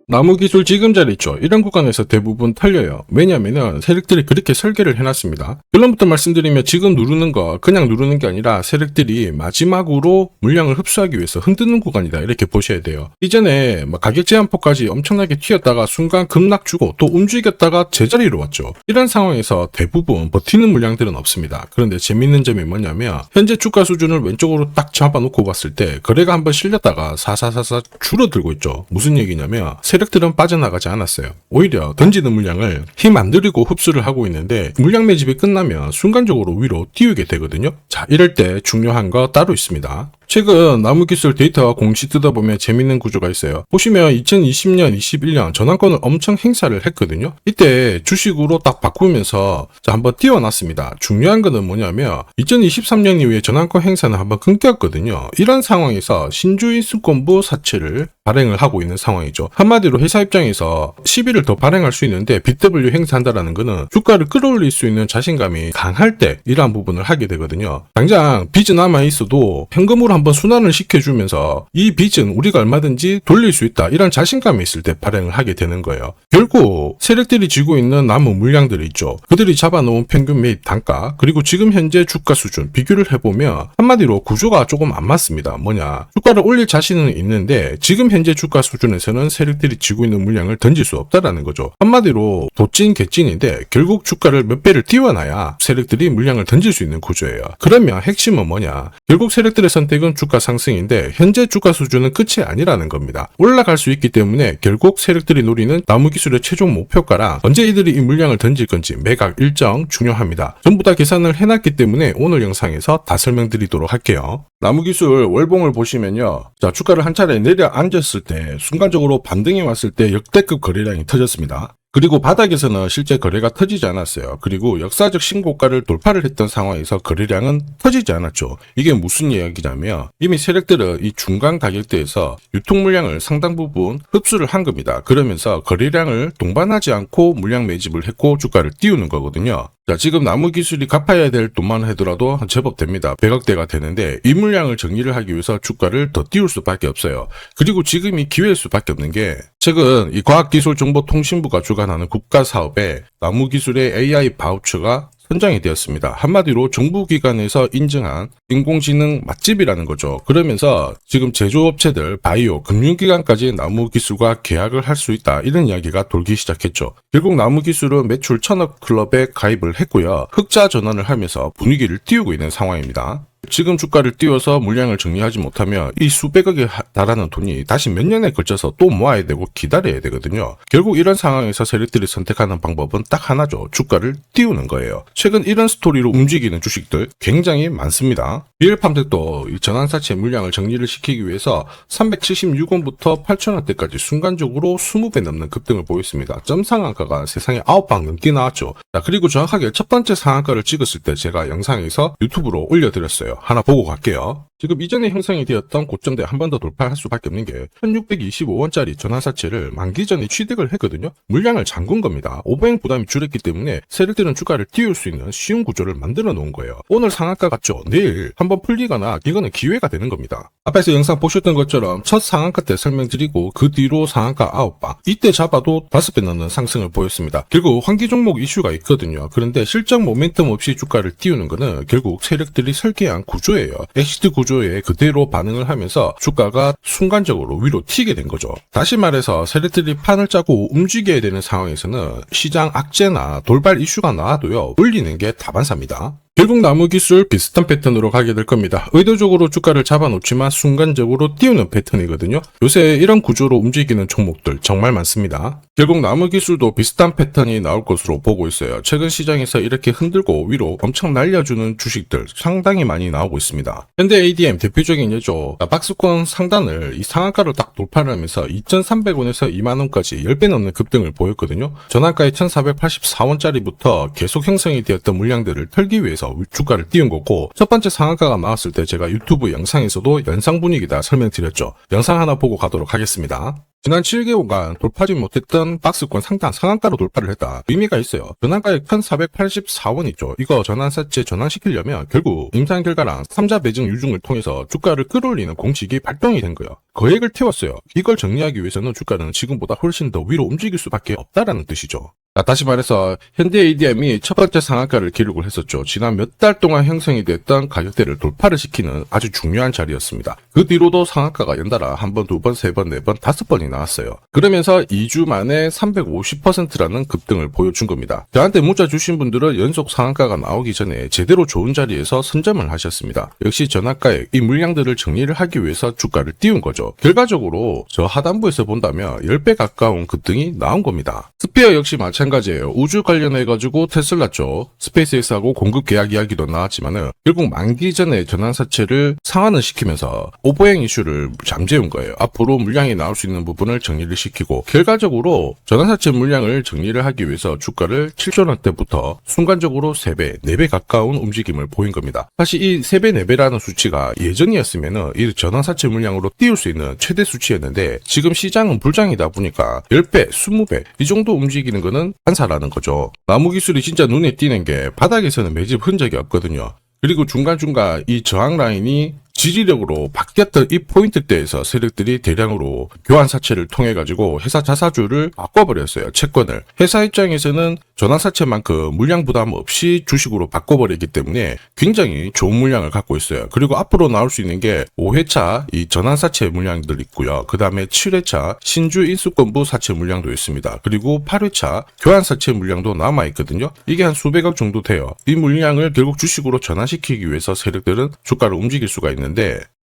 나무기술 지금 자리 있죠. 이런 구간에서 대부분 털려요. 왜냐면은 세력들이 그렇게 설계를 해놨습니다. 결론부터 말씀드리면 지금 누르는 거 그냥 누르는 게 아니라 세력들이 마지막으로 물량을 흡수하기 위해서 흔드는 구간이다 이렇게 보셔야 돼요. 이전에 가격 제한폭까지 엄청나게 튀었다가 순간 급락 주고 또 움직였다가 제자리로 왔죠. 이런 상황에서 대부분 버티는 물량들은 없습니다. 그런데 재밌는 점이 뭐냐면 현재 주가 수준을 왼쪽으로 딱 잡아놓고 봤을 때 거래가 한번 실렸다가 사사사사 줄어들고 있죠. 무슨 얘기냐면 세력들은 빠져나가지 않았어요. 오히려 던지는 물량을 힘 안 들이고 흡수를 하고 있는데 물량 매집이 끝나면 순간적으로 위로 띄우게 되거든요. 자, 이럴 때 중요한 거 따로 있습니다. 최근 나무기술 데이터와 공시 뜯어보면 재밌는 구조가 있어요. 보시면 2020년, 21년 전환권을 엄청 행사를 했거든요. 이때 주식으로 딱 바꾸면서 한번 띄워놨습니다. 중요한 거는 뭐냐면 2023년 이후에 전환권 행사는 한번 끊겼거든요. 이런 상황에서 신주인수권부 사채를 발행을 하고 있는 상황이죠. 한마디로 회사 입장에서 시비를 더 발행할 수 있는데 BW 행사한다라는 거는 주가를 끌어올릴 수 있는 자신감이 강할 때 이러한 부분을 하게 되거든요. 당장 빚은 남아있어도 현금으로 한번 순환을 시켜주면서 이 빚은 우리가 얼마든지 돌릴 수 있다 이런 자신감이 있을 때 발행을 하게 되는 거예요. 결국 세력들이 쥐고 있는 남은 물량들이 있죠. 그들이 잡아놓은 평균 매입 단가 그리고 지금 현재 주가 수준 비교를 해보면 한마디로 구조가 조금 안 맞습니다. 뭐냐, 주가를 올릴 자신은 있는데 지금 현재 주가 수준에서는 세력들이 쥐고 있는 물량을 던질 수 없다라는 거죠. 한마디로 도찐 개찐인데 결국 주가를 몇 배를 띄워놔야 세력들이 물량을 던질 수 있는 구조예요. 그러면 핵심은 뭐냐, 결국 세력들의 선택은 주가 상승인데 현재 주가 수준은 끝이 아니라는 겁니다. 올라갈 수 있기 때문에 결국 세력들이 노리는 나무기술의 최종 목표가랑 언제 이들이 이 물량을 던질 건지 매각 일정 중요합니다. 전부 다 계산을 해놨기 때문에 오늘 영상에서 다 설명드리도록 할게요. 나무기술 월봉을 보시면요. 자, 주가를 한 차례 내려앉았을 때 순간적으로 반등이 왔을 때 역대급 거래량이 터졌습니다. 그리고 바닥에서는 실제 거래가 터지지 않았어요. 그리고 역사적 신고가를 돌파를 했던 상황에서 거래량은 터지지 않았죠. 이게 무슨 이야기냐면 이미 세력들은 이 중간 가격대에서 유통 물량을 상당 부분 흡수를 한 겁니다. 그러면서 거래량을 동반하지 않고 물량 매집을 했고 주가를 띄우는 거거든요. 자, 지금 나무기술이 갚아야 될 돈만 하더라도 제법 됩니다. 100억대가 되는데 이 물량을 정리를 하기 위해서 주가를 더 띄울 수밖에 없어요. 그리고 지금이 기회일 수밖에 없는 게 최근 이 과학기술정보통신부가 주관하는 국가사업에 나무기술의 AI 바우처가 선정이 되었습니다. 한마디로 정부기관에서 인증한 인공지능 맛집이라는 거죠. 그러면서 지금 제조업체들, 바이오, 금융기관까지 나무기술과 계약을 할 수 있다 이런 이야기가 돌기 시작했죠. 결국 나무기술은 매출 1000억 클럽에 가입을 했고요. 흑자 전환을 하면서 분위기를 띄우고 있는 상황입니다. 지금 주가를 띄워서 물량을 정리하지 못하면 이 수백억에 달하는 돈이 다시 몇 년에 걸쳐서 또 모아야 되고 기다려야 되거든요. 결국 이런 상황에서 세력들이 선택하는 방법은 딱 하나죠. 주가를 띄우는 거예요. 최근 이런 스토리로 움직이는 주식들 굉장히 많습니다. 비엘팜텍도 이 전환사채 물량을 정리를 시키기 위해서 376원부터 8,000원대까지 순간적으로 20배 넘는 급등을 보였습니다. 점 상한가가 세상에 9방 넘게 나왔죠. 자, 그리고 정확하게 첫 번째 상한가를 찍었을 때 제가 영상에서 유튜브로 올려드렸어요. 하나 보고 갈게요. 지금 이전에 형성이 되었던 고점대 한 번 더 돌파할 수밖에 없는 게 1625원짜리 전환사채를 만기 전에 취득을 했거든요. 물량을 잠근 겁니다. 오버행 부담이 줄었기 때문에 세력들은 주가를 띄울 수 있는 쉬운 구조를 만들어 놓은 거예요. 오늘 상한가 같죠? 내일 한번 풀리거나 이거는 기회가 되는 겁니다. 앞에서 영상 보셨던 것처럼 첫 상한가 때 설명드리고 그 뒤로 상한가 9방 이때 잡아도 5배 넘는 상승을 보였습니다. 결국 환기 종목 이슈가 있거든요. 그런데 실적 모멘텀 없이 주가를 띄우는 거는 결국 세력들이 설계한 구조예요. 엑시트 구조에 그대로 반응을 하면서 주가가 순간적으로 위로 튀게 된 거죠. 다시 말해서 세력들이 판을 짜고 움직여야 되는 상황에서는 시장 악재나 돌발 이슈가 나와도요 올리는 게 다반사입니다. 결국 나무기술 비슷한 패턴으로 가게 될 겁니다. 의도적으로 주가를 잡아놓지만 순간적으로 띄우는 패턴이거든요. 요새 이런 구조로 움직이는 종목들 정말 많습니다. 결국 나무기술도 비슷한 패턴이 나올 것으로 보고 있어요. 최근 시장에서 이렇게 흔들고 위로 엄청 날려주는 주식들 상당히 많이 나오고 있습니다. 현대 ADM 대표적인 예죠. 박스권 상단을 이 상한가를 딱 돌파를 하면서 2,300원에서 2만원까지 10배 넘는 급등을 보였거든요. 전환가의 1,484원짜리부터 계속 형성이 되었던 물량들을 털기 위해서 주가를 띄운 거고 첫 번째 상한가가 나왔을 때 제가 유튜브 영상에서도 연상 분위기다 설명드렸죠. 영상 하나 보고 가도록 하겠습니다. 지난 7개월간 돌파하지 못했던 박스권 상단 상한가로 돌파를 했다. 의미가 있어요. 전환가액 1484원이죠. 이거 전환사채 전환시키려면 결국 임상 결과랑 3자 배정 유증을 통해서 주가를 끌어올리는 공식이 발동이 된 거예요. 거액을 태웠어요. 이걸 정리하기 위해서는 주가는 지금보다 훨씬 더 위로 움직일 수밖에 없다라는 뜻이죠. 자, 다시 말해서 현대 ADM이 첫 번째 상한가를 기록을 했었죠. 지난 몇 달 동안 형성이 됐던 가격대를 돌파를 시키는 아주 중요한 자리였습니다. 그 뒤로도 상한가가 연달아 한 번, 두 번, 세 번, 네 번, 다섯 번이 나왔어요. 그러면서 2주 만에 350%라는 급등을 보여준 겁니다. 저한테 문자 주신 분들은 연속 상한가가 나오기 전에 제대로 좋은 자리에서 선점을 하셨습니다. 역시 전환가액 이 물량들을 정리를 하기 위해서 주가를 띄운 거죠. 결과적으로 저 하단부에서 본다면 10배 가까운 급등이 나온 겁니다. 스피어 역시 마찬가지예요. 우주 관련해가지고 테슬라 쪽 스페이스X하고 공급 계약 이야기도 나왔지만은 결국 만기 전에 전환사채를 상환을 시키면서 오버행 이슈를 잠재운 거예요. 앞으로 물량이 나올 수 있는 부분을 정리를 시키고 결과적으로 전환사채 물량을 정리를 하기 위해서 주가를 7조 원대부터 순간적으로 3배, 4배 가까운 움직임을 보인 겁니다. 사실 이 3배, 4배라는 수치가 예전이었으면은 이 전환사채 물량으로 띄울 수 있는 최대 수치였는데 지금 시장은 불장이다 보니까 10배, 20배 이 정도 움직이는 거는 한사라는 거죠. 나무 기술이 진짜 눈에 띄는 게 바닥에서는 매집 흔적이 없거든요. 그리고 중간중간 이 저항 라인이 지지력으로 바뀌었던 이 포인트대에서 세력들이 대량으로 교환사채를 통해 가지고 회사 자사주를 바꿔버렸어요. 채권을. 회사 입장에서는 전환사채만큼 물량 부담 없이 주식으로 바꿔버리기 때문에 굉장히 좋은 물량을 갖고 있어요. 그리고 앞으로 나올 수 있는 게 5회차 이 전환사채 물량들 있고요. 그 다음에 7회차 신주 인수권부 사채 물량도 있습니다. 그리고 8회차 교환사채 물량도 남아있거든요. 이게 한 수백억 정도 돼요. 이 물량을 결국 주식으로 전환시키기 위해서 세력들은 주가를 움직일 수가 있는데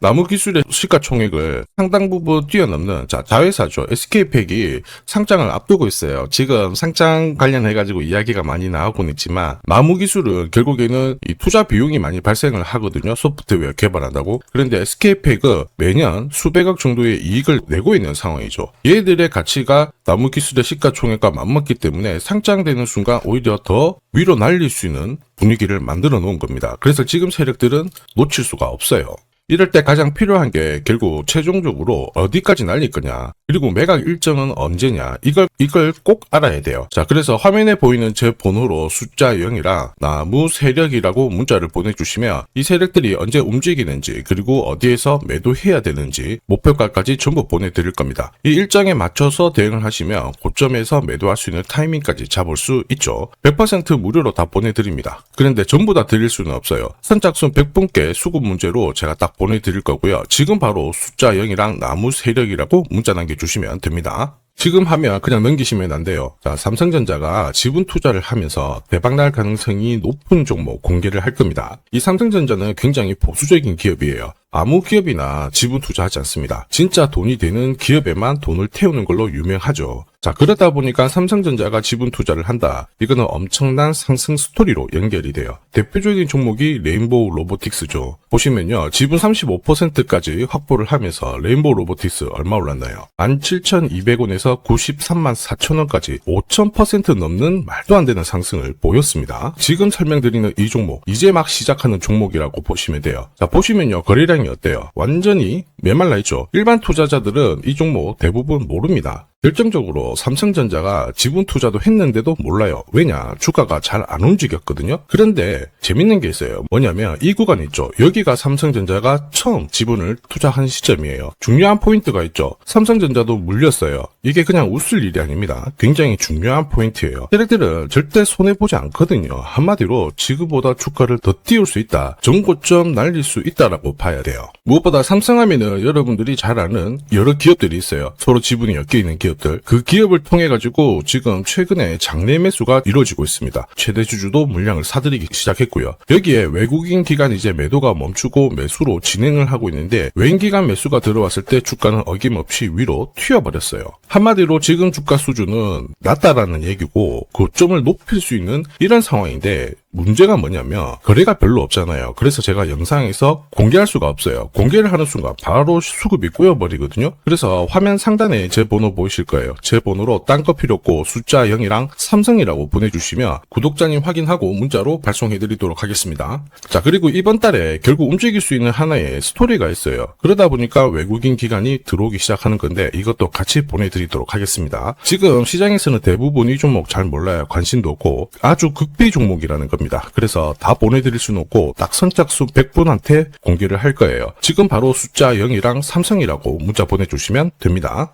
나무기술의 시가총액을 상당 부분 뛰어넘는 자회사죠. SK팩이 상장을 앞두고 있어요. 지금 상장 관련해가지고 이야기가 많이 나오곤 있지만 나무기술은 결국에는 이 투자 비용이 많이 발생을 하거든요. 소프트웨어 개발한다고. 그런데 SK팩은 매년 수백억 정도의 이익을 내고 있는 상황이죠. 얘들의 가치가 나무기술의 시가총액과 맞먹기 때문에 상장되는 순간 오히려 더 위로 날릴 수 있는 분위기를 만들어 놓은 겁니다. 그래서 지금 세력들은 놓칠 수가 없어요. 이럴 때 가장 필요한 게 결국 최종적으로 어디까지 날릴 거냐, 그리고 매각 일정은 언제냐, 이걸 꼭 알아야 돼요. 자, 그래서 화면에 보이는 제 번호로 숫자 0이랑 나무 세력이라고 문자를 보내주시면 이 세력들이 언제 움직이는지, 그리고 어디에서 매도해야 되는지 목표가까지 전부 보내드릴 겁니다. 이 일정에 맞춰서 대응을 하시면 고점에서 매도할 수 있는 타이밍까지 잡을 수 있죠. 100% 무료로 다 보내드립니다. 그런데 전부 다 드릴 수는 없어요. 선착순 100분께 수급 문제로 제가 딱 보내드릴 거고요. 지금 바로 숫자 0이랑 나무 세력이라고 문자 남겨주시면 됩니다. 지금 하면 그냥 넘기시면 안 돼요. 자, 삼성전자가 지분 투자를 하면서 대박날 가능성이 높은 종목 공개를 할 겁니다. 이 삼성전자는 굉장히 보수적인 기업이에요. 아무 기업이나 지분 투자하지 않습니다. 진짜 돈이 되는 기업에만 돈을 태우는 걸로 유명하죠. 자, 그러다 보니까 삼성전자가 지분 투자를 한다. 이거는 엄청난 상승 스토리로 연결이 돼요. 대표적인 종목이 레인보우 로보틱스죠. 보시면요, 지분 35%까지 확보를 하면서 레인보우 로보틱스 얼마 올랐나요? 17,200원에서 93만 4천원까지 5,000% 넘는 말도 안 되는 상승을 보였습니다. 지금 설명드리는 이 종목, 이제 막 시작하는 종목이라고 보시면 돼요. 자, 보시면요, 거래량이 어때요? 완전히 메말라 있죠. 일반 투자자들은 이 종목 대부분 모릅니다. 결정적으로 삼성전자가 지분 투자도 했는데도 몰라요. 왜냐? 주가가 잘 안 움직였거든요. 그런데 재밌는 게 있어요. 뭐냐면 이 구간 있죠. 여기가 삼성전자가 처음 지분을 투자한 시점이에요. 중요한 포인트가 있죠. 삼성전자도 물렸어요. 이게 그냥 웃을 일이 아닙니다. 굉장히 중요한 포인트예요. 세력들은 절대 손해보지 않거든요. 한마디로 지금보다 주가를 더 띄울 수 있다. 전고점 날릴 수 있다라고 봐야 돼요. 무엇보다 삼성하면은 여러분들이 잘 아는 여러 기업들이 있어요. 서로 지분이 엮여있는 기업들. 그 기업을 통해 가지고 지금 최근에 장내 매수가 이루어지고 있습니다. 최대 주주도 물량을 사들이기 시작했고요. 여기에 외국인 기관 이제 매도가 멈추고 매수로 진행을 하고 있는데 외인 기관 매수가 들어왔을 때 주가는 어김없이 위로 튀어버렸어요. 한마디로 지금 주가 수준은 낮다라는 얘기고 고점을 높일 수 있는 이런 상황인데 문제가 뭐냐면 거래가 별로 없잖아요. 그래서 제가 영상에서 공개할 수가 없어요. 공개를 하는 순간 바로 수급이 꼬여버리거든요. 그래서 화면 상단에 제 번호 보이실 거예요. 제 번호로 딴 거 필요 없고 숫자 0이랑 삼성이라고 보내주시면 구독자님 확인하고 문자로 발송해드리도록 하겠습니다. 자, 그리고 이번 달에 결국 움직일 수 있는 하나의 스토리가 있어요. 그러다 보니까 외국인 기관이 들어오기 시작하는 건데 이것도 같이 보내드리도록 하겠습니다. 지금 시장에서는 대부분 이 종목 잘 몰라요. 관심도 없고 아주 극비 종목이라는 겁니다. 그래서 다 보내드릴 수는 없고 딱 선착순 100분한테 공개를 할 거예요. 지금 바로 숫자 0이랑 삼성이라고 문자 보내주시면 됩니다.